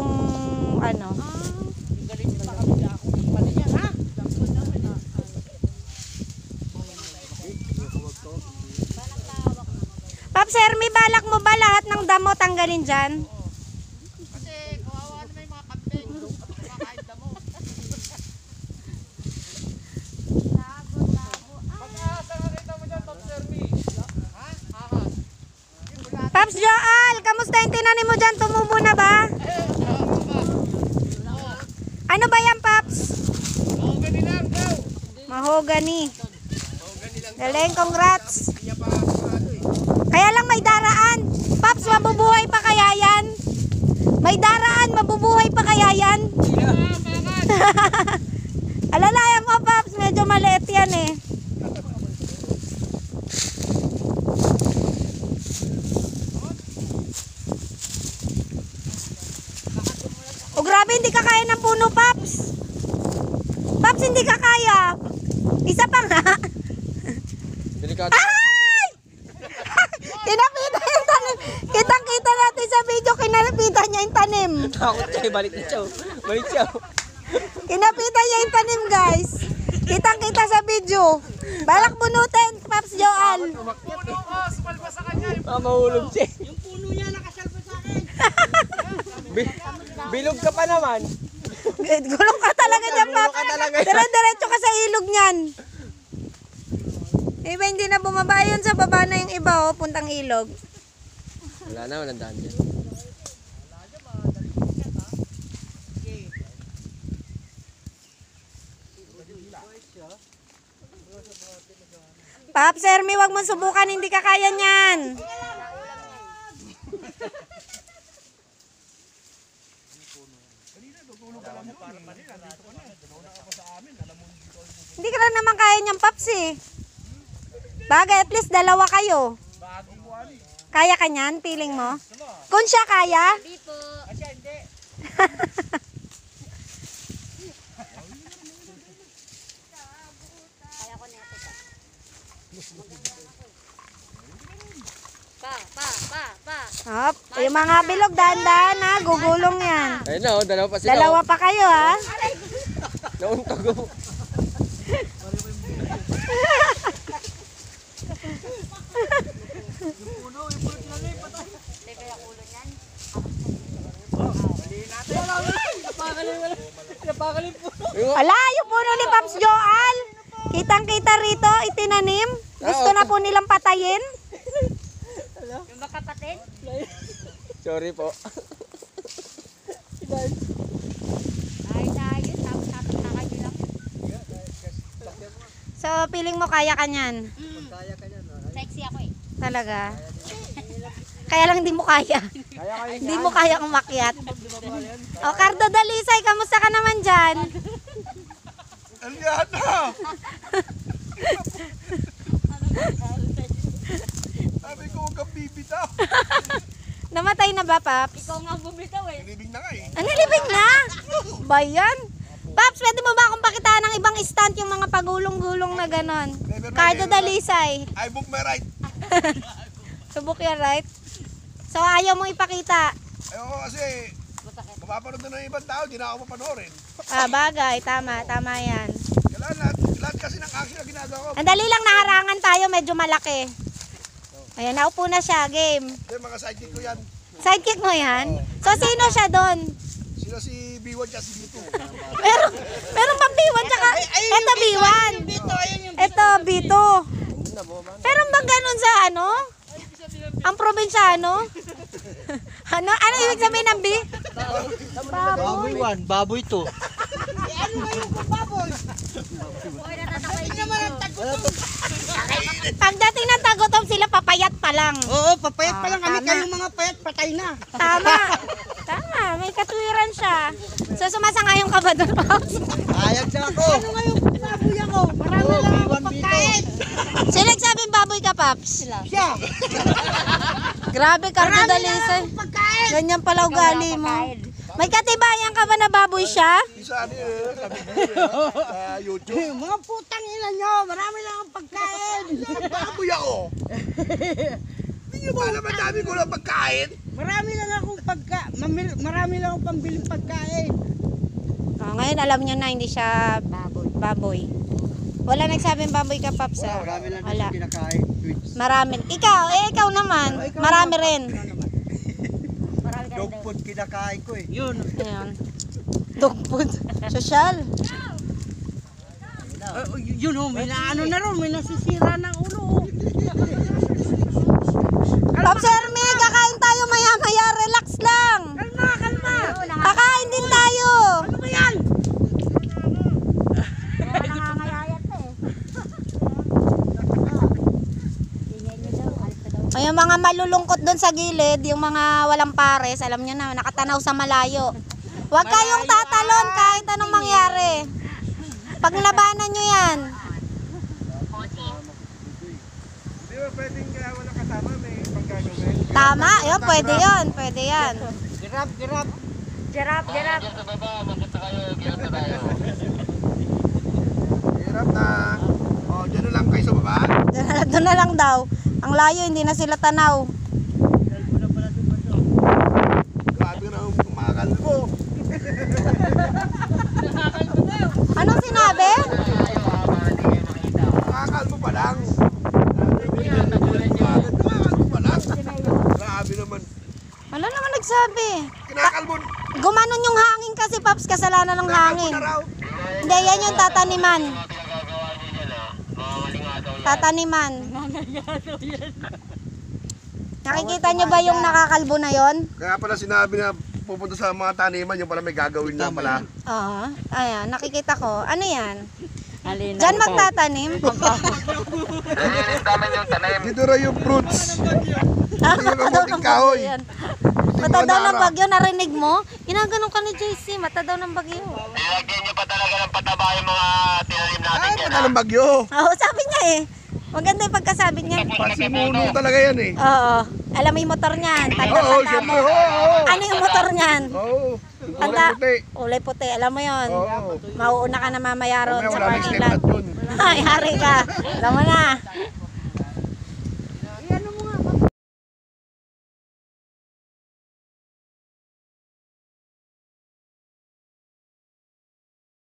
yung ano. Galing pa kami na ako. Pala yan, ha? Paps Hermie, balak mo ba lahat ng damo tanggalin dyan? Kasi kawawa naman yung mga kambing. Kumakain damo. Pag-aasa nga kita mo dyan, Top Sermi. Ha? Ahas. Paps Joel, kamusta yung tinanim mo dyan? Tumubo na ba? Ano ba yan, Paps? Mahogany lang, go! Mahogany. Galing, congrats. Kaya lang may daraan. Paps, mabubuhay pa kaya yan? May daraan, mabubuhay pa kaya yan? Alalayan mo, Paps, medyo maliit yan eh. O grabe, hindi ka kaya ng puno, Paps. Paps, hindi ka kaya. Isa pa nga. Delikado. Ay! Kinapita yung tanim. Kitang-kita natin sa video, kinapita niya yung tanim. Takot siya, balik na siya. Balik siya. Kinapita niya yung tanim, guys. Kitang-kita sa video. Balak bunutin, Paps Joel. Puno ko, sumalpa sa kanya. Mahulog siya. Yung puno niya nakasalpa sa akin. Bilog ka pa naman. Gulong ka talaga dyan, Paps. Dire-diretso ka sa ilog niyan. Iba, hindi na bumaba yun, sa baba na yung iba, oh, puntang ilog. Wala na, walang daan dyan. Paps Hermie, wag mo subukan, hindi ka kaya niyan. Hindi ka lang naman kaya niyan, Paps eh. Bagay, at least dalawa kayo. Kaya ka niyan, feeling mo? Kung siya kaya? Hindi po. Asya, hindi. Kaya ko nito pa. Pa. Hop, yung mga bilog, dahan-dahan ha, gugulong yan. Ayun na, oh, dalawa pa sila. Dalawa pa kayo ha. Nauntog oh. Ala, yung puno ni Paps Joel. Kitang-kita rito, itinanim. Gusto na po nilang patayin. Yung makapatid? Sorry po. Ay, tayo. Tapos nakakay lang. So, feeling mo kaya ka niyan? Sexy ako eh. Talaga? Kaya lang hindi mo kaya. Hindi mo kaya umakyat. O, Cardo Dalisay, kamusta ka naman dyan? Aliana! Sabi ko huwag kang bibitaw. Namatay na ba, Paps? Ikaw nga bumitaw eh. Nilibing na nga eh. Ano, libing na? Ba yan? Paps, pwede mo ba akong pakitaan ng ibang stunt yung mga pagulong-gulong na ganon? Cardo Dalisay. I book my right. Subok yan, right? So, ayaw mong ipakita. Ayoko kasi mapapanood na ng ibang tao, di na ako mapanoorin. Ah, bagay. Tama. Tama yan. Kailangan lahat kasi ng action na ginagawa ko. Ang dali lang, naharangan tayo. Medyo malaki. Ayan, naupo na siya. Game. Kasi mga sidekick ko yan. Sidekick mo yan? So, sino siya doon? Sila si B1 at si B2. Meron pang B1 tsaka eto B1. Eto B2. Meron bang ganun sa ano? Ang probinsyano? Ano ibig sabihin ng B? Baboy 1, baboy 2. Hoy, natatakay naman ang tagot. Pagdating ng tagutom sila, papayat pa lang. Oo, papayat pa lang kami. Tama. Kayong mga payat, patay na. Tama. Tama, may katwiran siya. So, sumasangayong ka ba doon, Paps? Ayag na ako. Ano ngayon baboy ako? Marami lang akong pagkain. Sino nagsabing baboy ka, Paps? Siya. Grabe, Cardo Dalisay. Ganyan pala ugali mo. May katibayan ka ba na baboy siya? Isa ano yun, sabi ko sa YouTube. Mga putang ina nyo, marami lang akong pagkain. Baboy ako. Hindi nyo ba naman dami ko lang pagkain? Marami lang akong marami lang akong pambiling pagkain. Oh, ngayon alam nyo na hindi siya baboy. Wala nagsabing baboy ka, Paps. ah. Marami lang Wala. din kinakain. Marami. Ikaw naman. Marami rin. Dog food kinakain ko eh. Yun. Ayan. Dog food. Social. Yun oh, may naano na ron, may nasisira ng ulo. oh. Paps Hermie, kakain tayo maya-maya. Relax lang. Kalma. Kakain din tayo. Ano ba yan? Ay, yung mga malulungkot doon sa gilid, yung mga walang pares, alam nyo na, nakatanaw sa malayo. Huwag kayong tatalon kahit anong mangyari. Paglabanan nyo yan. Di ba pwedeng walang kasama, may pagkagawin? Tama, yun, pwede yan, pwede yan. Girap. Jarap. Hirap na. O, dyan na lang kayo sa baba. Doon na lang daw. Ang layo, hindi na sila tanaw. Grabe na ang kumakalbo. Anong sinabi? Kumakalbo pa lang. Kumakalbo pa lang. Grabe naman. Wala naman nagsabi. Kinakalbo. Gumanon yung hangin kasi, Paps, kasalanan ng hangin. Na raw. Hindi, yan yung tataniman. Tataniman. Nakikita nyo ba yung nakakalbo na yon? Kaya pala sinabi na pupunta sa mga taniman, yung pala may gagawin na pala. Oo. Ayan, nakikita ko. Ano yan? Diyan magtatanim? Dito raw yung fruits. Hindi yung kamuting kahoy. Yan. Mata daw ng bagyo, narinig mo? Ginaganon ka ni JC, mata daw ng bagyo. Nilagyan niyo pa talaga ng pataba yung mga tinanim natin Ay, dyan. patalang bagyo. Oo, sabi niya eh. Maganda yung pagkasabi niya. Pasimuno talaga yan eh. Oo. Alam mo yung motor niyan. Oo, Tanda-tanda siyempre. mo. Oo. Ano yung motor niyan? Oo. Yung Tanda. kulay puti. Kulay puti. Alam mo yon. Oo. Mauuna ka na mamaya ron Mamaya sa wala na parking step lot. at yun. Ay, hari ka. Alam mo na.